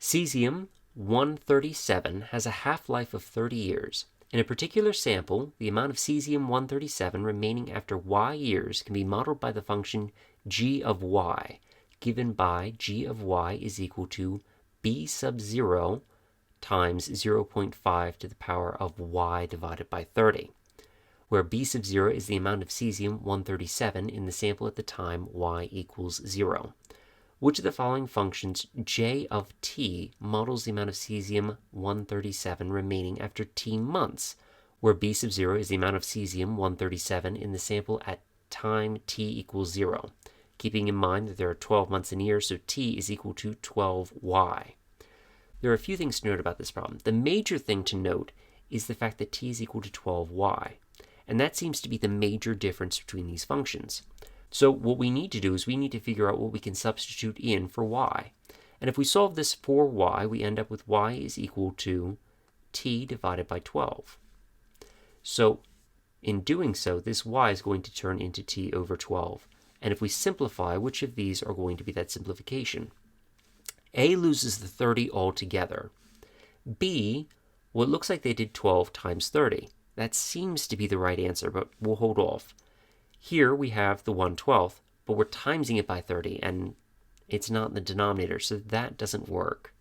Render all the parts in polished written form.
Cesium-137 has a half-life of 30 years. In a particular sample, the amount of cesium-137 remaining after y years can be modeled by the function g of y, given by g of y is equal to b sub 0 times 0.5 to the power of y divided by 30, where b sub 0 is the amount of cesium-137 in the sample at the time y equals 0. Which of the following functions j of t models the amount of cesium-137 remaining after t months, where b sub 0 is the amount of cesium-137 in the sample at time t equals 0, keeping in mind that there are 12 months in a year, so t is equal to 12y. There are a few things to note about this problem. The major thing to note is the fact that t is equal to 12y, and that seems to be the major difference between these functions. So what we need to do is we need to figure out what we can substitute in for y. And if we solve this for y, we end up with y is equal to t divided by 12. So in doing so, this y is going to turn into t over 12. And if we simplify, which of these are going to be that simplification? A loses the 30 altogether. B, well, it looks like they did 12 times 30. That seems to be the right answer, but we'll hold off. Here we have the 1/12, but we're timesing it by 30, and it's not in the denominator, so that doesn't work.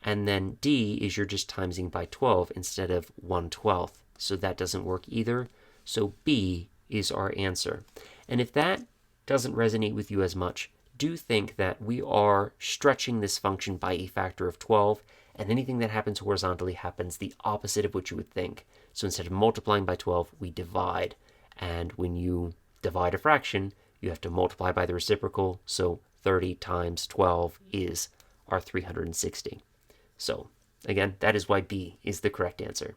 And then D is you're just timesing by 12 instead of 1/12, so that doesn't work either. So B is our answer. And if that doesn't resonate with you as much, do think that we are stretching this function by a factor of 12, and anything that happens horizontally happens the opposite of what you would think. So instead of multiplying by 12, we divide. And when you divide a fraction, you have to multiply by the reciprocal, so 30 times 12 is our 360. So again, that is why B is the correct answer.